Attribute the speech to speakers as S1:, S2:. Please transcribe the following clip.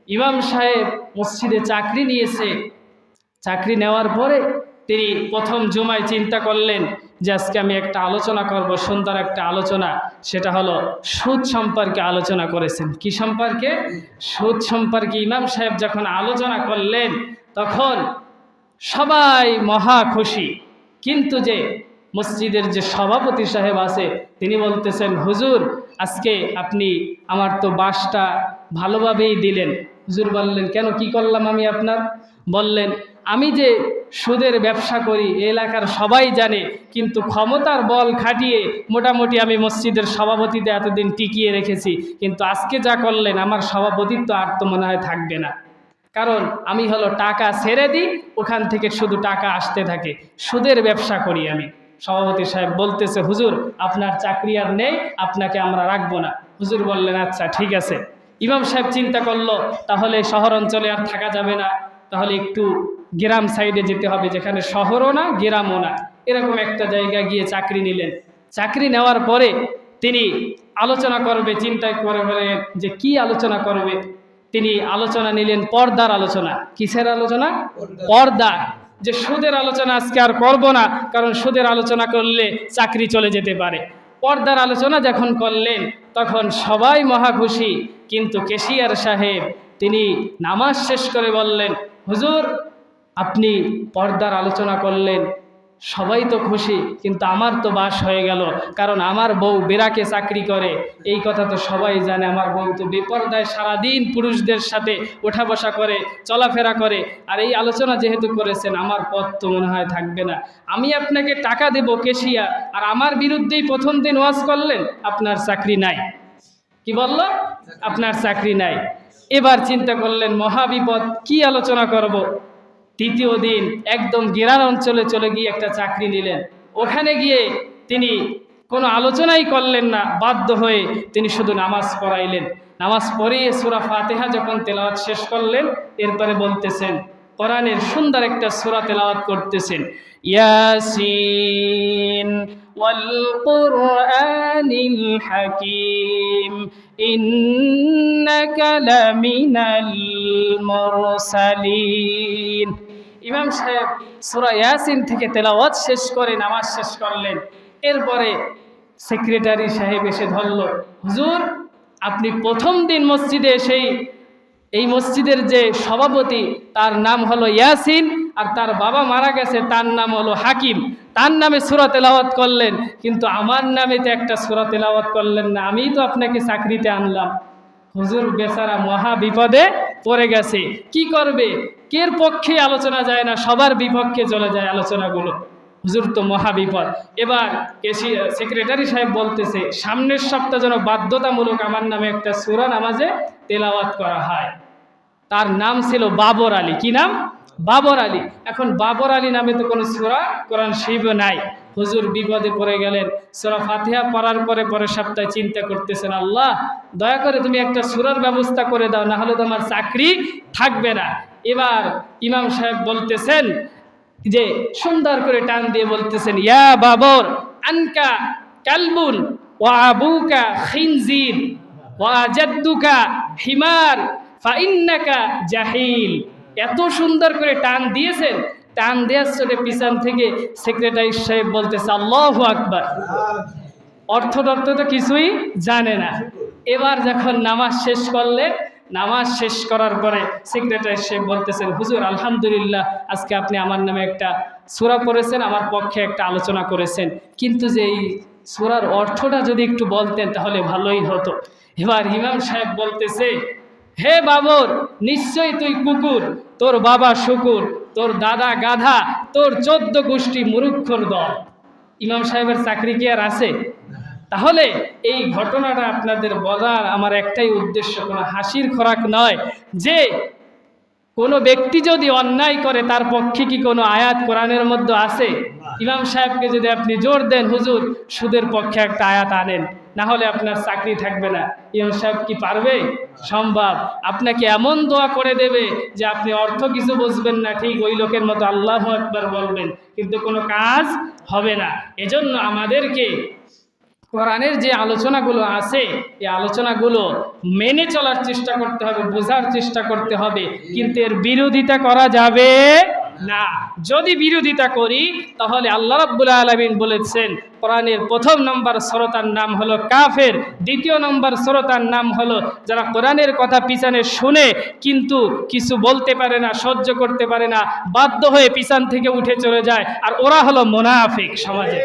S1: ইমাম সাহেব মসজিদে চাকরি নিয়েছে। চাকরি নেওয়ার পরে তিনি প্রথম জুমায় চিন্তা করলেন যে আজকে আমি একটা আলোচনা করব, সুন্দর একটা আলোচনা। সেটা হলো সুদ সম্পর্কে আলোচনা করেছেন। কি সম্পর্কে? সুদ সম্পর্কে ইমাম সাহেব যখন আলোচনা করলেন তখন সবাই মহা খুশি। কিন্তু যে মসজিদের যে সভাপতি সাহেব আছে তিনি বলতেছেন, হুজুর আজকে আপনি আমার তো বাসটা ভালোভাবেই দিলেন। হুজুর বললেন, কেন, কি করলাম আমি আপনার? বললেন, আমি যে সুদের ব্যবসা করি এলাকার সবাই জানে, কিন্তু ক্ষমতার বল খাটিয়ে মোটামুটি আমি মসজিদের সভাপতিতে এতদিন টিকিয়ে রেখেছি, কিন্তু আজকে যা করলেন আমার সভাপতিত্ব আর তো মনে হয় থাকবে না। কারণ আমি হলো টাকা ছেড়ে দিই, ওখান থেকে শুধু টাকা আসতে থাকে, সুদের ব্যবসা করি আমি। সভাপতি সাহেব বলতেছে, হুজুর আপনার চাকরি আর নেই, আপনাকে আমরা রাখবো না। হুজুর বললেন, আচ্ছা ঠিক আছে। ইমাম সাহেব চিন্তা করলো, তাহলে শহর অঞ্চলে আর থাকা যাবে না, তাহলে একটু গ্রাম সাইডে যেতে হবে, যেখানে শহরও না গ্রামও না, এরকম একটা জায়গায় গিয়ে চাকরি নিলেন। চাকরি নেওয়ার পরে তিনি আলোচনা করবে, চিন্তা করে যে কি আলোচনা করবে। তিনি আলোচনা নিলেন পর্দার আলোচনা। কিসের আলোচনা? পর্দা। যে সুদের আলোচনা আজকে আর করব না, কারণ সুদের আলোচনা করলে চাকরি চলে যেতে পারে। পর্দার আলোচনা যখন করলেন তখন সবাই মহা খুশি, কিন্তু ক্যাশিয়ার সাহেব তিনি নামাজ শেষ করে বললেন, হুজুর আপনি পর্দার আলোচনা করলেন, সবাই তো খুশি, কিন্তু আমার তো বাস হয়ে গেল, কারণ আমার বউ বেরাকে চাকরি করে। এই কথা তো সবাই জানে, আমার বউ তো বেপর্দায় সারাদিন পুরুষদের সাথে ওঠা বসা করে, চলাফেরা করে। আর এই আলোচনা যেহেতু করেছেন, আমার পথ তো মনে হয় থাকবে না। আমি আপনাকে টাকা দেব কেশিয়া, আর আমার বিরুদ্ধেই প্রথম দিন ওয়াজ করলেন, আপনার চাকরি নাই। কি বলল? আপনার চাকরি নাই। এবার চিন্তা করলেন মহাবিপদ, কি আলোচনা করব। তৃতীয় দিন একদম গ্রাম অঞ্চলে চলে গিয়ে একটা চাকরি নিলেন। ওখানে গিয়ে তিনি কোনো আলোচনাই করলেন না, বাধ্য হয়ে তিনি শুধু নামাজ পড়াইলেন। নামাজ পড়িয়ে সূরা ফাতিহা যখন তেলাওয়াত শেষ করলেন, এরপরে বলতেছেন, কোরআনের সুন্দর একটা সূরা তেলাওয়াত করতেছেন, ইয়াসিন ওয়াল কুরআনিল হাকীম ইন্নাকা লামিনাল মুরসালিন। ইমাম সাহেব সূরা ইয়াসিন থেকে তেলাওয়াত শেষ করে নামাজ শেষ করলেন। এরপরে সেক্রেটারি সাহেব এসে ধরল, হুজুর আপনি প্রথম দিন মসজিদে এসেই এই মসজিদের যে সভাপতি তার নাম হলো ইয়াসিন, আর তার বাবা মারা গেছে, তার নাম হলো হাকিম, তার নামে সূরা তেলাওয়াত করলেন, কিন্তু আমার নামে তো একটা সূরা তেলাওয়াত করলেন না, আমিই তো আপনাকে চাকরিতে আনলাম। হুজুর বেচারা মহা বিপদে পড়ে গেছে, কি করবে? কের পক্ষে আলোচনা যায় না, সবার বিপক্ষে চলে যায় আলোচনাগুলো। হুজুর তো মহা বিপদ। এবার সেক্রেটারি সাহেব বলতেছে, সামনের সপ্তাহ যেন বাধ্যতামূলক আমার নামে একটা সূরা নামাজে তেলাওয়াত করা হয়। তার নাম ছিল বাবর আলী। কি নাম? বাবর আলী। এখন বাবর আলী নামে তো কোনো সূরা কোরআন শরীফে নাই। হুজুর বিপদে পড়ে গেলেন। সূরা ফাতিহা পড়ার পরে পরের সপ্তাহে চিন্তা করতেছেন, আল্লাহ দয়া করে তুমি একটা সূরার ব্যবস্থা করে দাও, না হলে তো আমার চাকরি থাকবে না। এবার ইমাম সাহেব বলতেছেন, যে সুন্দর করে টান দিয়ে বলতেছেন, ইয়া বাবর আনকা কালবুন ওয়া আবুকা খিনজির ওয়া জাদ্দুকা হিমার ফাইন্নাকা জাহিল। এত সুন্দর করে টান দিয়েছেন, টান দেওয়ার চলে পিছন থেকে সেক্রেটারি সাহেব বলতেছে, আল্লাহু আকবার। অর্থ তো কিছুই জানে না। এবার যখন নামাজ শেষ করলেন, নামাজ শেষ করার পরে সেক্রেটারি সাহেব বলতেছেন, হুজুর আলহামদুলিল্লাহ আজকে আপনি আমার নামে একটা সূরা পড়েছেন, আমার পক্ষে একটা আলোচনা করেছেন, কিন্তু যে এই সূরার অর্থটা যদি একটু বলতেন তাহলে ভালোই হতো। এবার ইমাম সাহেব বলতেছে, হে বাবর, নিশ্চয়ই তুই কুকুর, তোর বাবা শুকুর, তোর দাদা গাধা, তোর 14 গোষ্ঠী মুরুক্ষর দল। ইমাম সাহেবের চাকরি কি আর আছে? তাহলে এই ঘটনাটা আপনাদের বলার আমার একটাই উদ্দেশ্য, কোনো হাসির খোরাক নয়, যে কোনো ব্যক্তি যদি অন্যায় করে তার পক্ষে কি কোনো আয়াত কোরআনের মধ্যে আছে? ইমাম সাহেবকে যদি আপনি জোর দেন, হুজুর সুদের পক্ষে একটা আয়াত আনেন, না হলে আপনার চাকরি থাকবে না, ইমাম সাহেব কি পারবে? সম্ভব। আপনাকে এমন দোয়া করে দেবে যে আপনি অর্থ কিছু বুঝবেন না, ঠিক ওই লোকের মতো আল্লাহু আকবার বলবেন, কিন্তু কোনো কাজ হবে না। এজন্য আমাদেরকে কোরআনের যে আলোচনাগুলো আছে এই আলোচনাগুলো মেনে চলার চেষ্টা করতে হবে, বোঝার চেষ্টা করতে হবে, কিন্তু এর বিরোধিতা করা যাবে না। যদি বিরোধিতা করি তাহলে আল্লাহ রাব্বুল আলামিন বলেছেন কোরআনের প্রথম নম্বর শ্রোতার নাম হলো কাফের, দ্বিতীয় নম্বর শ্রোতার নাম হলো যারা কোরআনের কথা পিছনে শুনে কিন্তু কিছু বলতে পারে না, সহ্য করতে পারে না, বাধ্য হয়ে পিছন থেকে উঠে চলে যায়, আর ওরা হলো মুনাফিক সমাজে।